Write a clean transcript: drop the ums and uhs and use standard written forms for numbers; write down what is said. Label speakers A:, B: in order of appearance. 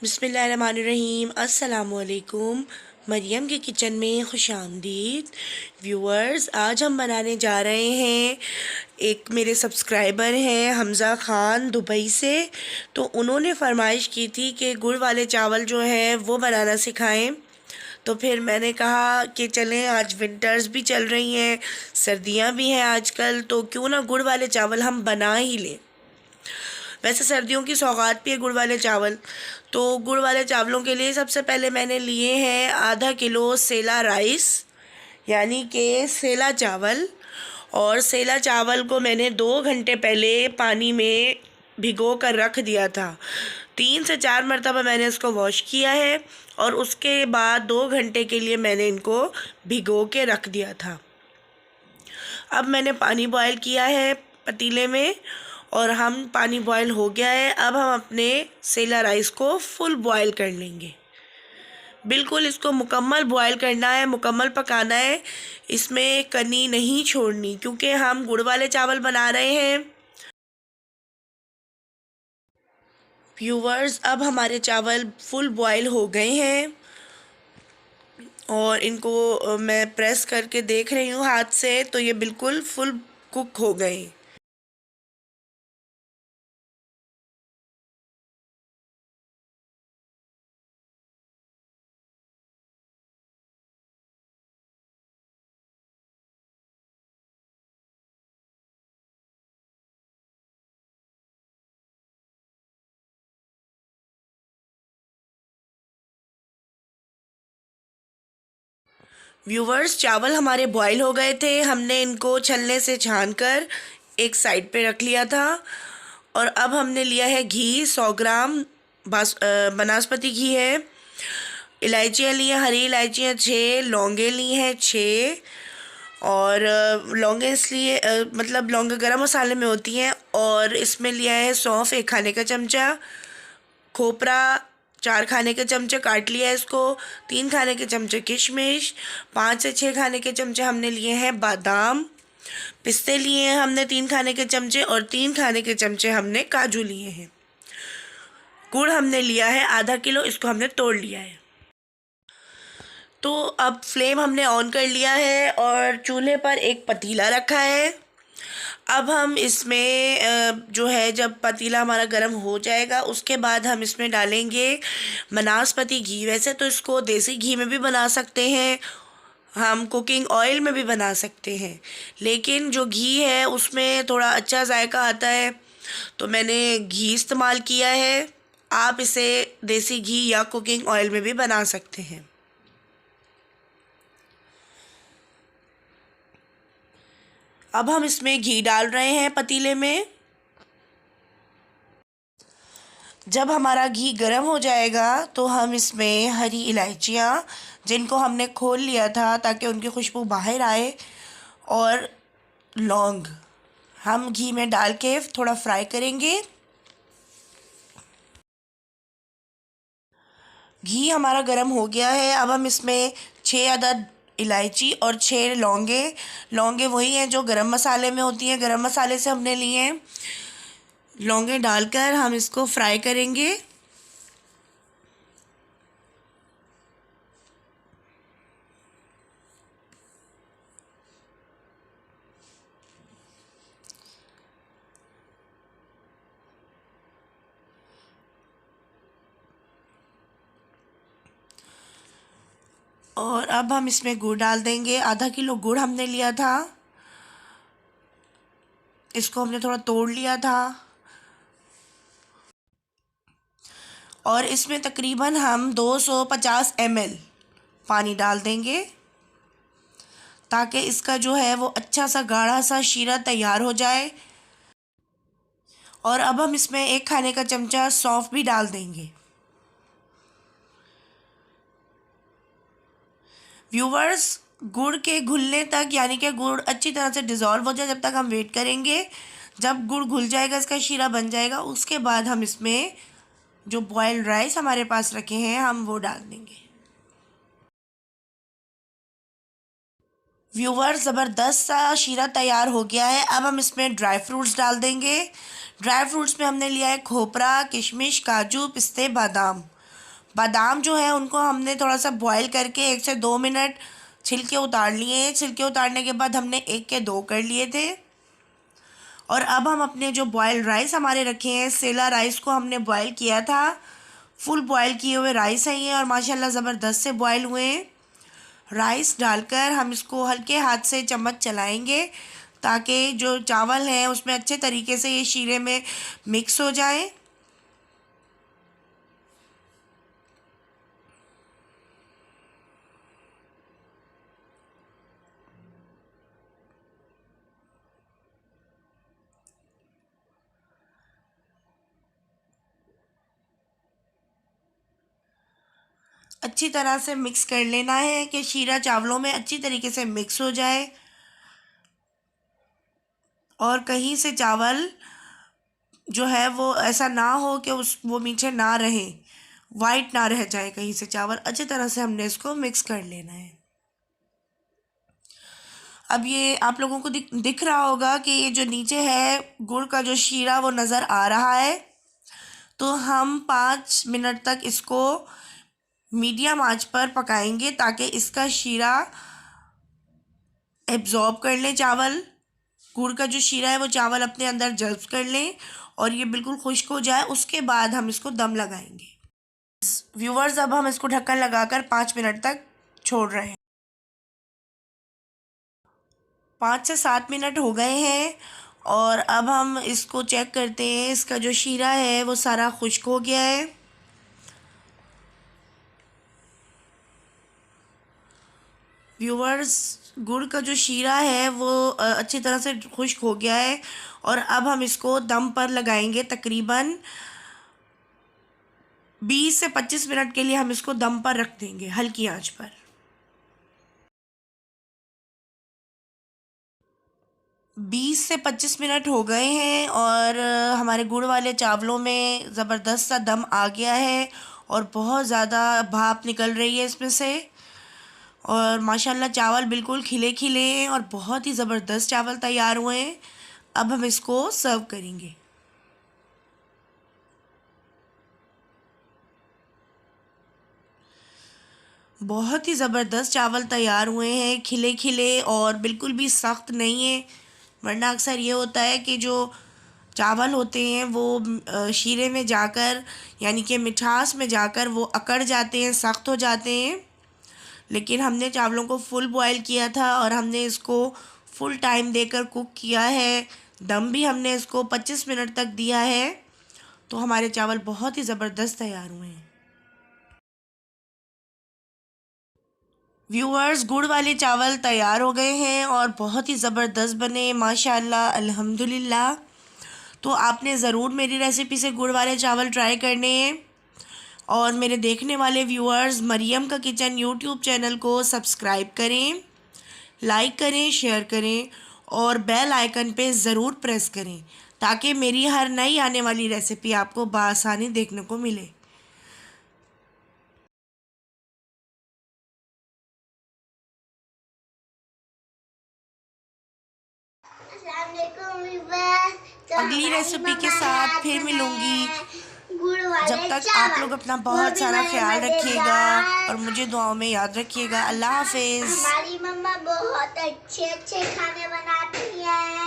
A: बिस्मिल्लाहिर्रहमानिर्रहीम। अस्सलामुअलैकुम। मरियम के किचन में खुशामदीद। व्यूअर्स, आज हम बनाने जा रहे हैं, एक मेरे सब्सक्राइबर हैं हमज़ा ख़ान दुबई से, तो उन्होंने फरमाइश की थी कि गुड़ वाले चावल जो हैं वो बनाना सिखाएं। तो फिर मैंने कहा कि चलें, आज विंटर्स भी चल रही हैं, सर्दियां भी हैं आजकल, तो क्यों ना गुड़ वाले चावल हम बना ही लें। वैसे सर्दियों की सौगात भी है गुड़ वाले चावल। तो गुड़ वाले चावलों के लिए सबसे पहले मैंने लिए हैं आधा किलो सेला राइस, यानी कि सेला चावल। और सेला चावल को मैंने 2 घंटे पहले पानी में भिगो कर रख दिया था। 3 से 4 मरतबा मैंने इसको वॉश किया है और उसके बाद 2 घंटे के लिए मैंने इनको भिगो के रख दिया था। अब मैंने पानी बॉयल किया है पतीले में, और हम पानी बॉयल हो गया है। अब हम अपने सेला राइस को फुल बॉयल कर लेंगे। बिल्कुल इसको मुकम्मल बॉयल करना है, मुकम्मल पकाना है, इसमें कनी नहीं छोड़नी, क्योंकि हम गुड़ वाले चावल बना रहे हैं। व्यूवर्स, अब हमारे चावल फुल बॉयल हो गए हैं और इनको मैं प्रेस करके देख रही हूँ हाथ से, तो ये बिल्कुल फुल कुक हो गए। व्यूवर्स, चावल हमारे बॉईल हो गए थे, हमने इनको छलने से छानकर एक साइड पे रख लिया था। और अब हमने लिया है घी 100 ग्राम, बनास्पति घी है। इलायचियाँ ली हैं, हरी इलायचियाँ 6, लौंगे ली हैं 6। और लौंगे इसलिए मतलब लौंगे गरम मसाले में होती हैं। और इसमें लिया है सौंफ 1 खाने का चमचा, खोपरा 4 खाने के चमचे काट लिया है इसको, 3 खाने के चमचे किशमिश, 5 से 6 खाने के चमचे हमने लिए हैं बादाम, पिस्ते लिए हैं हमने 3 खाने के चमचे, और 3 खाने के चमचे हमने काजू लिए हैं। गुड़ हमने लिया है आधा किलो, इसको हमने तोड़ लिया है। तो अब फ्लेम हमने ऑन कर लिया है और चूल्हे पर एक पतीला रखा है। अब हम इसमें जो है, जब पतीला हमारा गर्म हो जाएगा उसके बाद हम इसमें डालेंगे बनास्पति घी। वैसे तो इसको देसी घी में भी बना सकते हैं, हम कुकिंग ऑयल में भी बना सकते हैं, लेकिन जो घी है उसमें थोड़ा अच्छा जायका आता है, तो मैंने घी इस्तेमाल किया है। आप इसे देसी घी या कुकिंग ऑयल में भी बना सकते हैं। अब हम इसमें घी डाल रहे हैं पतीले में। जब हमारा घी गर्म हो जाएगा तो हम इसमें हरी इलायचियाँ, जिनको हमने खोल लिया था ताकि उनकी खुशबू बाहर आए, और लौंग हम घी में डाल के थोड़ा फ्राई करेंगे। घी हमारा गर्म हो गया है। अब हम इसमें 6 अदद इलायची और 6 लौंगे, लौंगे वही हैं जो गरम मसाले में होती हैं, गरम मसाले से हमने लिए हैं। लौंगे डालकर हम इसको फ्राई करेंगे। और अब हम इसमें गुड़ डाल देंगे। आधा किलो गुड़ हमने लिया था, इसको हमने थोड़ा तोड़ लिया था। और इसमें तकरीबन हम 250 ml पानी डाल देंगे, ताकि इसका जो है वो अच्छा सा गाढ़ा सा शीरा तैयार हो जाए। और अब हम इसमें 1 खाने का चमचा सौंफ भी डाल देंगे। व्यूवर्स, गुड़ के घुलने तक, यानी कि गुड़ अच्छी तरह से डिज़ोल्व हो जाए, जब तक हम वेट करेंगे। जब गुड़ घुल जाएगा, इसका शीरा बन जाएगा, उसके बाद हम इसमें जो बॉयल्ड राइस हमारे पास रखे हैं हम वो डाल देंगे। व्यूवर्स, ज़बरदस्त सा शीरा तैयार हो गया है। अब हम इसमें ड्राई फ्रूट्स डाल देंगे। ड्राई फ्रूट्स में हमने लिया है खोपरा, किशमिश, काजू, पिस्ते, बादाम। बादाम जो है उनको हमने थोड़ा सा बॉईल करके 1 से 2 मिनट छिलके उतार लिए हैं। छिलके उतारने के बाद हमने 1 के 2 कर लिए थे। और अब हम अपने जो बॉयल राइस हमारे रखे हैं, सेला राइस को हमने बॉयल किया था। फुल बॉयल किए हुए राइस हैं ये, और माशाल्लाह ज़बरदस्त से बॉयल हुए हैं। राइस डालकर हम इसको हल्के हाथ से चम्मच चलाएंगे ताकि जो चावल हैं उसमें अच्छे तरीके से ये शीरे में मिक्स हो जाए। अच्छी तरह से मिक्स कर लेना है कि शीरा चावलों में अच्छी तरीके से मिक्स हो जाए और कहीं से चावल जो है वो ऐसा ना हो कि वो मीठे ना रहें, वाइट ना रह जाए कहीं से चावल। अच्छी तरह से हमने इसको मिक्स कर लेना है। अब ये आप लोगों को दिख रहा होगा कि ये जो नीचे है गुड़ का जो शीरा वो नज़र आ रहा है। तो हम 5 मिनट तक इसको मीडियम आंच पर पकाएंगे ताकि इसका शीरा एब्जॉर्ब कर लें चावल। गुड़ का जो शीरा है वो चावल अपने अंदर जज्ब कर लें और ये बिल्कुल खुश्क हो जाए, उसके बाद हम इसको दम लगाएंगे। व्यूवर्स, अब हम इसको ढक्कन लगाकर 5 मिनट तक छोड़ रहे हैं। 5 से 7 मिनट हो गए हैं और अब हम इसको चेक करते हैं। इसका जो शीरा है वो सारा खुश्क हो गया है। व्यूवर्स, गुड़ का जो शीरा है वो अच्छी तरह से खुश्क हो गया है और अब हम इसको दम पर लगाएंगे। तकरीबन 20 से 25 मिनट के लिए हम इसको दम पर रख देंगे हल्की आंच पर। 20 से 25 मिनट हो गए हैं और हमारे गुड़ वाले चावलों में ज़बरदस्त सा दम आ गया है और बहुत ज़्यादा भाप निकल रही है इसमें से। और माशाल्लाह चावल बिल्कुल खिले खिले हैं और बहुत ही ज़बरदस्त चावल तैयार हुए हैं। अब हम इसको सर्व करेंगे। बहुत ही ज़बरदस्त चावल तैयार हुए हैं, खिले खिले और बिल्कुल भी सख्त नहीं है। वरना अक्सर ये होता है कि जो चावल होते हैं वो शीरे में जाकर यानी कि मिठास में जाकर वो अकड़ जाते हैं, सख्त हो जाते हैं। लेकिन हमने चावलों को फुल बॉयल किया था और हमने इसको फुल टाइम देकर कुक किया है। दम भी हमने इसको 25 मिनट तक दिया है। तो हमारे चावल बहुत ही ज़बरदस्त तैयार हुए हैं। व्यूअर्स, गुड़ वाले चावल तैयार हो गए हैं और बहुत ही ज़बरदस्त बने माशाल्लाह, अल्हम्दुलिल्लाह। तो आपने ज़रूर मेरी रेसिपी से गुड़ वाले चावल ट्राई करने हैं। और मेरे देखने वाले व्यूअर्स, मरियम का किचन यूट्यूब चैनल को सब्सक्राइब करें, लाइक करें, शेयर करें और बेल आइकन पे ज़रूर प्रेस करें ताकि मेरी हर नई आने वाली रेसिपी आपको बआसानी देखने को मिले। अगली रेसिपी के साथ फिर मिलूँगी। जब तक आप लोग अपना बहुत सारा ख्याल रखिएगा और मुझे दुआओं में याद रखिएगा। अल्लाह हाफिज़।
B: हमारी मम्मा बहुत अच्छे अच्छे खाने बनाती हैं।